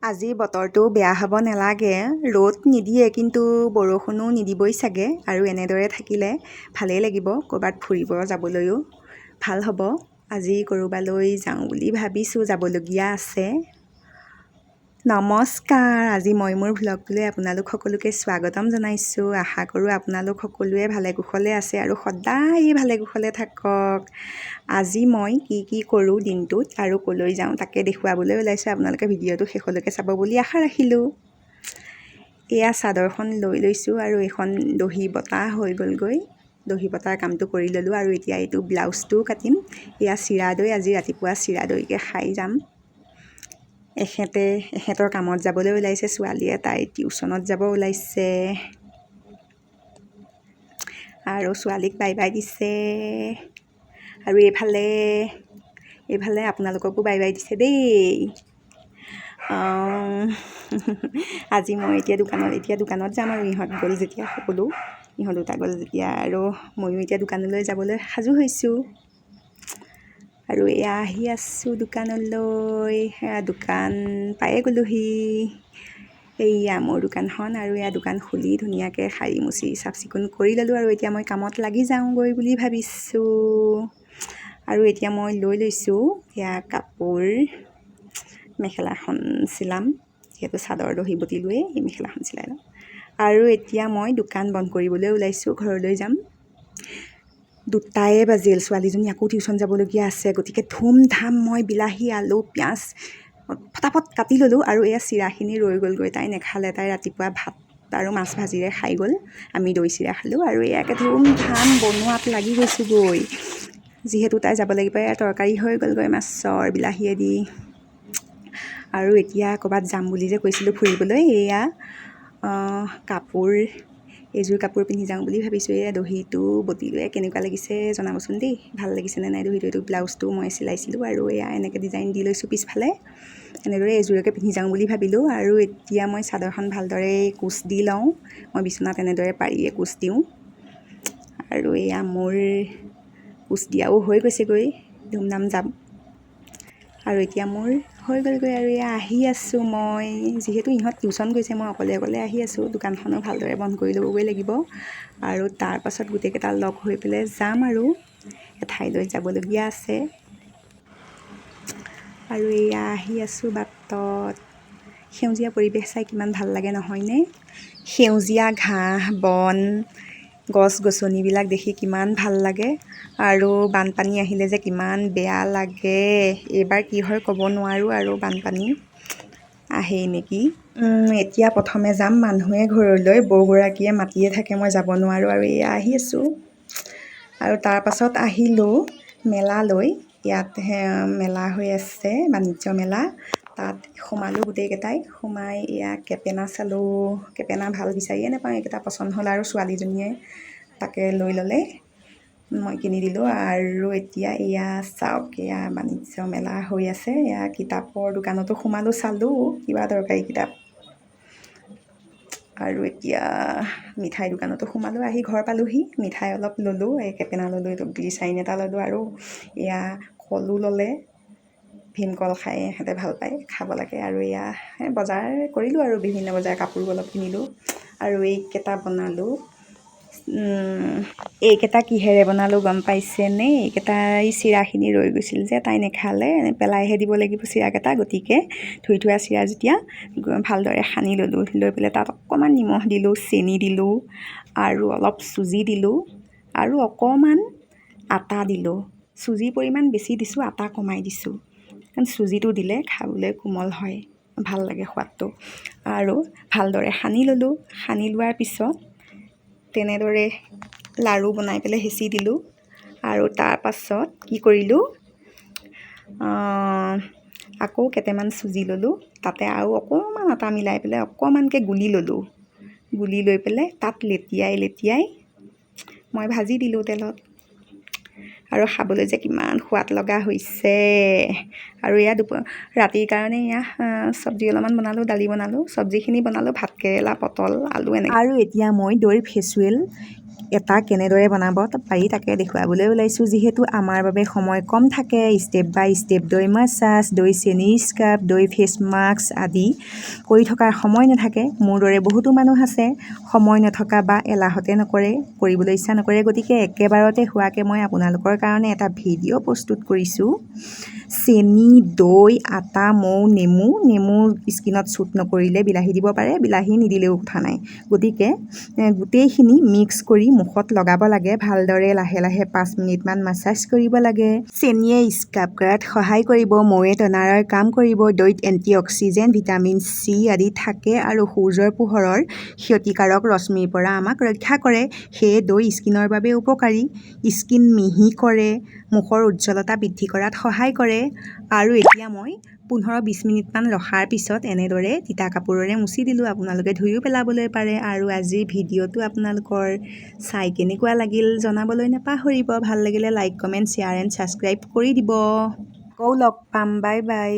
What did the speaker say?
আজি বতৰটো বেয়া হ'ব নালাগে, ৰ'দ নিদিয়ে কিন্তু বৰষুণো নিদিবই চাগে। আৰু এনেদৰে থাকিলে ভালেই লাগিব, ক'ৰবাত ফুৰিব যাবলৈও ভাল হ'ব। আজি ক'ৰবালৈ যাওঁ বুলি ভাবিছোঁ, যাবলগীয়া আছে। নমস্কাৰ, আজি মই মোৰ ভ্লগটোলৈ আপোনালোক সকলোকে স্বাগতম জনাইছোঁ। আশা কৰোঁ আপোনালোক সকলোৱে ভালে কুশলে আছে আৰু সদায় ভালে কুশলে থাকক। আজি মই কি কৰোঁ দিনটোত আৰু ক'লৈ যাওঁ তাকে দেখুৱাবলৈ ওলাইছোঁ। আপোনালোকে ভিডিঅ'টো শেষলৈকে চাব বুলি আশা ৰাখিলোঁ। এয়া চাদৰখন লৈ লৈছোঁ আৰু এইখন দহি বতা হৈ গ'লগৈ। দহি বতাৰ কামটো কৰি ল'লোঁ আৰু এতিয়া এইটো ব্লাউজটোও কাটিম। এয়া চিৰা দৈ, আজি ৰাতিপুৱা চিৰা দৈকে খাই যাম। এখেতৰ কামত যাবলৈ ওলাইছে, ছোৱালীয়ে তাই টিউশ্যনত যাব ওলাইছে আৰু ছোৱালীক বাই বাই দিছে। আৰু এইফালে আপোনালোককো বাই বাই দিছে দেই। আজি মই এতিয়া দোকানত যাম আৰু ইহঁত গ'ল যেতিয়া, ইহঁত দুটা গ'ল যেতিয়া আৰু ময়ো এতিয়া দোকানলৈ যাবলৈ সাজু হৈছোঁ। আৰু এয়া আহি আছোঁ দোকানলৈ, দোকান পায়ে গ'লোহি। এইয়া মোৰ দোকানখন আৰু এয়া দোকান খুলি ধুনীয়াকৈ সাৰি মুচি চাফ চিকুণ কৰি ল'লোঁ আৰু এতিয়া মই কামত লাগি যাওঁগৈ বুলি ভাবিছোঁ। আৰু এতিয়া মই লৈ লৈছোঁ এয়া কাপোৰ, মেখেলাখন চিলাম, যিহেতু চাদৰ দহি বটিলোৱেই, এই মেখেলাখন চিলাই লওঁ। আৰু এতিয়া মই দোকান বন্ধ কৰিবলৈ ওলাইছোঁ, ঘৰলৈ যাম। 2টাই বাজিল, ছোৱালীজনী আকৌ টিউশ্যন যাবলগীয়া আছে, গতিকে ধুমধাম মই বিলাহী আলু পিঁয়াজ ফটাফট কাটি ল'লোঁ। আৰু এয়া চিৰাখিনি ৰৈ গ'লগৈ, তাই নেখালে, তাই ৰাতিপুৱা ভাত আৰু মাছ ভাজিৰে খাই গ'ল। আমি দৈ চিৰা খালোঁ আৰু এয়াকে ধুমধাম বনোৱাত লাগি গৈছোঁগৈ। যিহেতু তাই যাব লাগিব, এয়া তৰকাৰী হৈ গ'লগৈ মাছৰ বিলাহীয়েদি। আৰু এতিয়া ক'ৰবাত যাম বুলি যে কৈছিলোঁ ফুৰিবলৈ, এয়া এইযোৰ কাপোৰ পিন্ধি যাওঁ বুলি ভাবিছোঁ। এয়া দহিটো বটিলোৱে, কেনেকুৱা লাগিছে জনাবচোন দেই, ভাল লাগিছেনে নাই দহিটো। এইটো ব্লাউজটো মই চিলাইছিলোঁ আৰু এয়া এনেকৈ ডিজাইন দি লৈছোঁ পিছফালে। এনেদৰে এইযোৰকে পিন্ধি যাওঁ বুলি ভাবিলোঁ। আৰু এতিয়া মই চাদৰখন ভালদৰে কোচ দি লওঁ, মই বিচনাত এনেদৰে পাৰিয়ে কোচ দিওঁ। আৰু এয়া মোৰ কোচ দিয়াও হৈ গৈছেগৈ, ধুমধাম যাম। আৰু এতিয়া মোৰ হৈ গ'লগৈ আৰু এয়া আহি আছোঁ মই, যিহেতু ইহঁত টিউশ্যন গৈছে, মই অকলে আহি আছোঁ। দোকানখনো ভালদৰে বন্ধ কৰি ল'বগৈ লাগিব আৰু তাৰপাছত গোটেইকেইটা লগ হৈ পেলাই যাম আৰু এঠাইলৈ যাবলগীয়া আছে। আৰু এয়া আহি আছোঁ বাটত। সেউজীয়া পৰিৱেশ চাই কিমান ভাল লাগে নহয়নে? সেউজীয়া ঘাঁহ বন, গছ গছনিবিলাক দেখি কিমান ভাল লাগে। আৰু বানপানী আহিলে যে কিমান বেয়া লাগে। এইবাৰ কি হয় ক'ব নোৱাৰোঁ, আৰু বানপানী আহেই নেকি। এতিয়া প্ৰথমে যাম মানুহে ঘৰলৈ, বৌগৰাকীয়ে মাতিয়ে থাকে, মই যাব নোৱাৰোঁ। আৰু এয়া আহি আছোঁ। আৰু তাৰপাছত আহিলোঁ মেলালৈ। ইয়াত মেলা হৈ আছে, বাণিজ্য মেলা, তাত সোমালোঁ গোটেইকেইটাই। সোমাই এয়া কেপেনা চালোঁ, কেপেনা ভাল বিচাৰিয়ে নাপাওঁ, এইকেইটা পচন্দ হ'ল আৰু ছোৱালীজনীয়ে তাকে লৈ ল'লে, মই কিনি দিলোঁ। আৰু এতিয়া এয়া চাওক, এয়া বাণিজ্য মেলা হৈ আছে। এয়া কিতাপৰ দোকানতো সোমালোঁ, চালোঁ কিবা দৰকাৰী কিতাপ। আৰু এতিয়া মিঠাই দোকানতো সোমালোঁ, আহি ঘৰ পালোঁহি। মিঠাই অলপ ল'লোঁ, এই কেপেনা ল'লোঁ, গ্লিচাৰিন এটা ল'লোঁ আৰু এয়া কলো ল'লে। ভীমকল খাই সিহঁতে ভাল পায়, খাব লাগে। আৰু এয়া বজাৰ কৰিলোঁ আৰু বিভিন্ন বজাৰ, কাপোৰো অলপ কিনিলোঁ। আৰু এইকেইটা বনালোঁ, এইকেইটা কিহেৰে বনালোঁ গম পাইছেনে? এইকেইটা এই চিৰাখিনি ৰৈ গৈছিল যে, তাই নেখালে, পেলাইহে দিব লাগিব চিৰাকেইটা। গতিকে ধুই থোৱা চিৰা যেতিয়া ভালদৰে সানি ল'লোঁ, লৈ পেলাই তাত অকণমান নিমখ দিলোঁ, চেনি দিলোঁ আৰু অলপ চুজি দিলোঁ আৰু অকণমান আটা দিলোঁ। চুজিৰ পৰিমাণ বেছি দিছোঁ, আটা কমাই দিছোঁ, কাৰণ চুজিটো দিলে খাবলৈ কোমল হয়, ভাল লাগে সোৱাদটো। আৰু ভালদৰে সানি ল'লোঁ। সানি লোৱাৰ পিছত তেনেদৰে লাড়ু বনাই পেলাই হেঁচি দিলোঁ। আৰু তাৰপাছত কি কৰিলোঁ, আকৌ কেইটামান চুজি ল'লোঁ, তাতে আৰু অকণমান আটা মিলাই পেলাই অকণমানকৈ গুলি ল'লোঁ। গুলি লৈ পেলাই তাত লেটিয়াই মই ভাজি দিলোঁ তেলত। আৰু খাবলৈ যে কিমান সোৱাদ লগা হৈছে। আৰু এয়া ৰাতিৰ কাৰণে এয়া চব্জি অলপমান বনালোঁ, দালি বনালোঁ, চব্জিখিনি বনালোঁ, ভাতকেৰেলা, পটল, আলু এনেকৈ। আৰু এতিয়া মই দৈৰ ফেচুৱেল এটা কেনেদৰে বনাব পাৰি তাকে দেখুৱাবলৈ ওলাইছোঁ। যিহেতু আমাৰ বাবে সময় কম থাকে, ষ্টেপ বাই ষ্টেপ দৈ মাছাজ, দৈ চেনি স্ক্ৰাব, দৈ ফেচ মাস্ক আদি কৰি থকাৰ সময় নাথাকে। মোৰ দৰে বহুতো মানুহ আছে সময় নথকা বা এলাহতে নকৰে, কৰিবলৈ ইচ্ছা নকৰে। গতিকে একেবাৰতে হোৱাকৈ মই আপোনালোকৰ কাৰণে এটা ভিডিঅ' প্ৰস্তুত কৰিছোঁ। চেনি, দৈ, আটা, মৌ, নেমুৰ স্কিনত শ্বুট নকৰিলে বিলাহী দিব পাৰে, বিলাহী নিদিলেও কথা নাই। গতিকে গোটেইখিনি মিক্স কৰি মুখত লগাব লাগে। ভালদৰে লাহে লাহে 5 মিনিটমান মাছাজ কৰিব লাগে। চেনিয়ে স্ক্ৰাব কৰাত সহায় কৰিব, মৌৱে টনাৰৰ কাম কৰিব, দৈত এণ্টিঅক্সিডেণ্ট, ভিটামিন চি আদি থাকে আৰু সূৰ্যৰ পোহৰৰ ক্ষতিকাৰক ৰশ্মিৰ পৰা আমাক ৰক্ষা কৰে। সেয়ে দৈ স্কিনৰ বাবে উপকাৰী। স্কিন মিহি কৰে, মুখৰ উজ্জ্বলতা বৃদ্ধি কৰাত সহায় কৰে। আৰু এতিয়া মই 15-20 মিনিটমান ৰখাৰ পিছত এনেদৰে তিতা কাপোৰেৰে মুচি দিলোঁ। আপোনালোকে ধুইও পেলাবলৈ পাৰে। আৰু আজিৰ ভিডিঅ'টো আপোনালোকৰ চাই কেনেকুৱা লাগিল জনাবলৈ নাপাহৰিব। ভাল লাগিলে like, comment, share and subscribe কৰি দিব। আকৌ লগ পাম, বাই বাই।